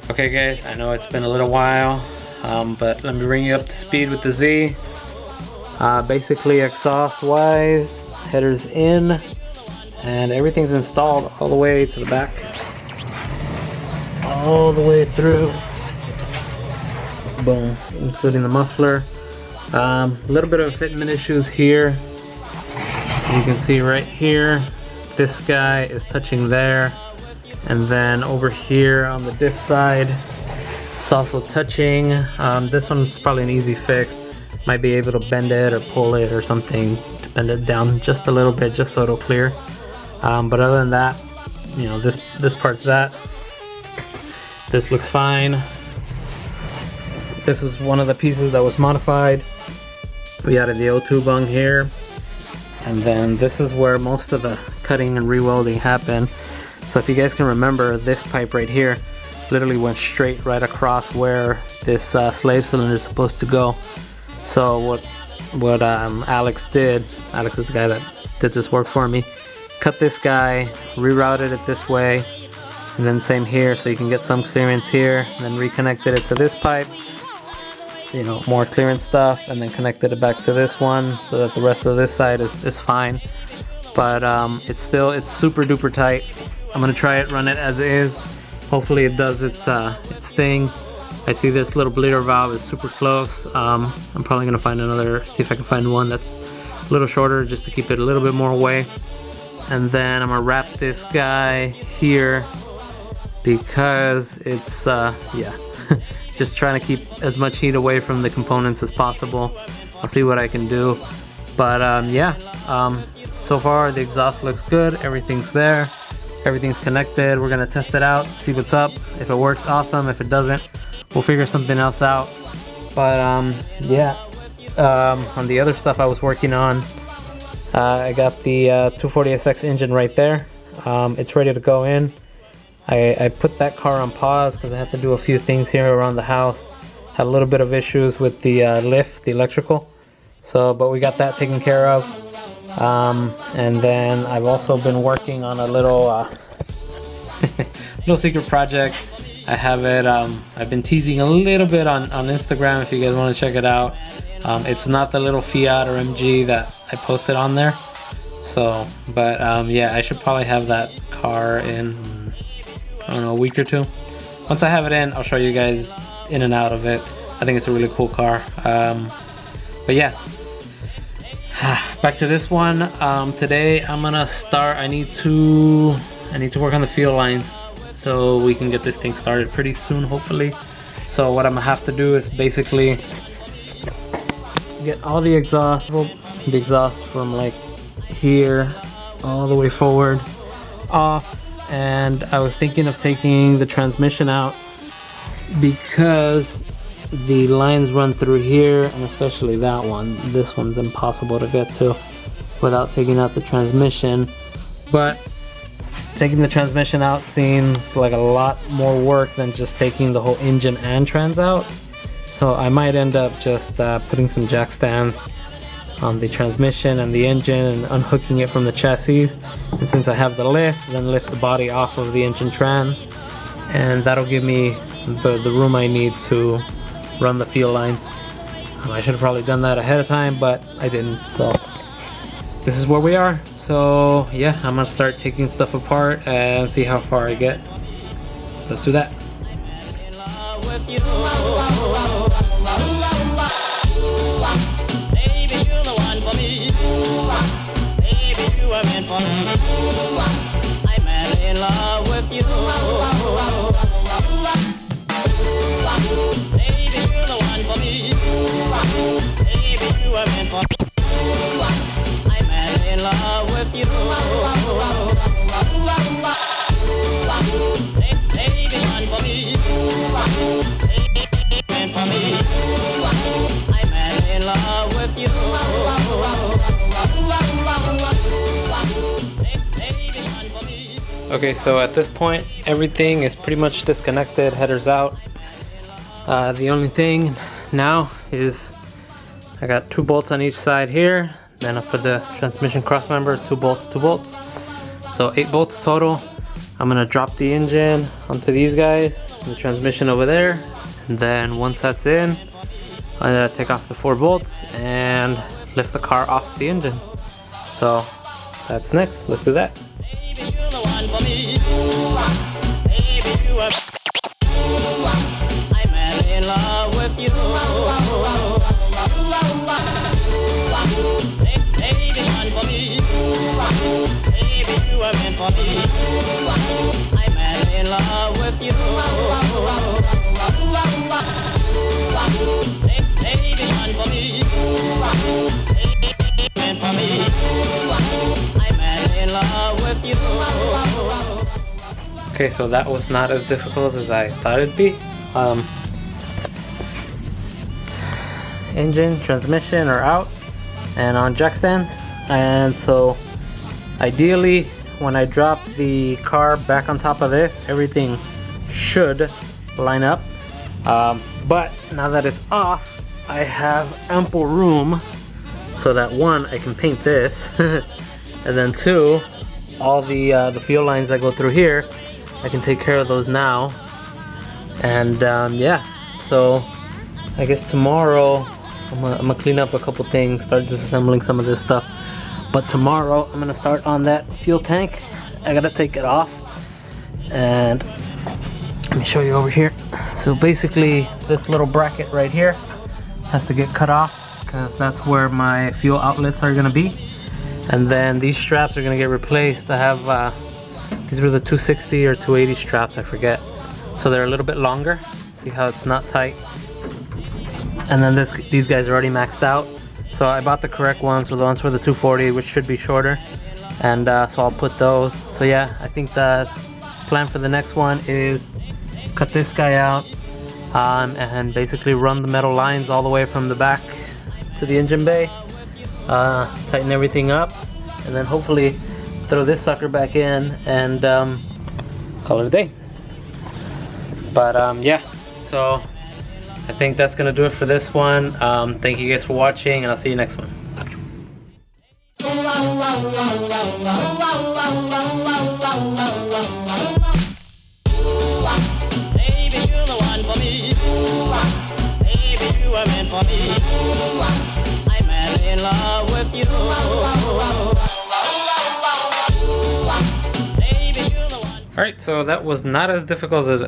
Okay guys, I know it's been a little while, but let me bring you up to speed with the Z. Basically exhaust wise, headers in, and everything's installed all the way to the back. All the way through. Boom, including the muffler. A little bit of fitment issues here. You can see right here, this guy is touching there. And then over here on the diff side, it's also touching. This one's probably an easy fix. Might be able to bend it or pull it or something to bend it down just a little bit, just so it'll clear. But other than that, you know, this part's that. This looks fine. This is one of the pieces that was modified. We added the O2 bung here. And then this is where most of the cutting and rewelding happened. So if you guys can remember, this pipe right here literally went straight right across where this slave cylinder is supposed to go. So what Alex did, Alex is the guy that did this work for me, cut this guy, rerouted it this way, and then same here, so you can get some clearance here, and then reconnected it to this pipe, you know, more clearance stuff, and then connected it back to this one so that the rest of this side is fine. But it's super duper tight. I'm gonna try it, run it as is. Hopefully it does its thing. I see this little bleeder valve is super close. I'm probably gonna find see if I can find one that's a little shorter just to keep it a little bit more away. And then I'm gonna wrap this guy here because it's, yeah, just trying to keep as much heat away from the components as possible. I'll see what I can do. But yeah, so far the exhaust looks good, everything's there. Everything's connected. We're gonna test it out, see what's up. If it works, awesome. If it doesn't, we'll figure something else out. But yeah, on the other stuff I was working on, I got the 240SX engine right there. It's ready to go in. I put that car on pause because I have to do a few things here around the house. Had a little bit of issues with the lift, the electrical. So, but we got that taken care of. And then I've also been working on a little little secret project. I have it, I've been teasing a little bit on Instagram if you guys want to check it out. It's not the little Fiat or MG that I posted on there. So, but yeah, I should probably have that car in, I don't know, a week or two. Once I have it in, I'll show you guys in and out of it. I think it's a really cool car. But yeah. Back to this one. Today I'm gonna start. I need to work on the fuel lines so we can get this thing started pretty soon, hopefully. So what I'm gonna have to do is basically get all the exhaust from like here all the way forward off. And I was thinking of taking the transmission out because the lines run through here, and especially that one. This one's impossible to get to without taking out the transmission. But taking the transmission out seems like a lot more work than just taking the whole engine and trans out. So I might end up just putting some jack stands on the transmission and the engine and unhooking it from the chassis. And since I have the lift, then lift the body off of the engine trans, and that'll give me the room I need to run the fuel lines. I should have probably done that ahead of time, but I didn't. So this is where we are. So yeah, I'm gonna start taking stuff apart and see how far I get. Let's do that. Okay, so at this point everything is pretty much disconnected, headers out. The only thing now is I got 2 bolts on each side here. Then for the transmission crossmember, 2 bolts, 2 bolts. So 8 bolts total. I'm gonna drop the engine onto these guys, the transmission over there. And then once that's in, I'm gonna take off the 4 bolts and lift the car off the engine. So that's next. Let's do that. Okay, so that was not as difficult as I thought it'd be. Engine, transmission are out and on jack stands. And so ideally, when I drop the car back on top of this, everything should line up. But now that it's off, I have ample room so that 1, I can paint this, and then 2, all the fuel lines that go through here, I can take care of those now. And yeah, so I guess tomorrow I'm gonna clean up a couple things, start disassembling some of this stuff. But tomorrow I'm gonna start on that fuel tank. I gotta take it off, and let me show you over here. So basically this little bracket right here has to get cut off because that's where my fuel outlets are gonna be. And then these straps are gonna get replaced. I have these were the 260 or 280 straps, I forget. So they're a little bit longer. See how it's not tight? And then these guys are already maxed out. So I bought the correct ones, for the ones for the 240, which should be shorter. And so I'll put those. So yeah, I think the plan for the next one is cut this guy out and basically run the metal lines all the way from the back to the engine bay. Tighten everything up, and then hopefully throw this sucker back in and call it a day. But yeah, so I think that's gonna do it for this one. Thank you guys for watching, and I'll see you next one. Baby, you're the one for me. Baby, you were meant for me. I'm madly in love with you. Alright, so that was not as difficult as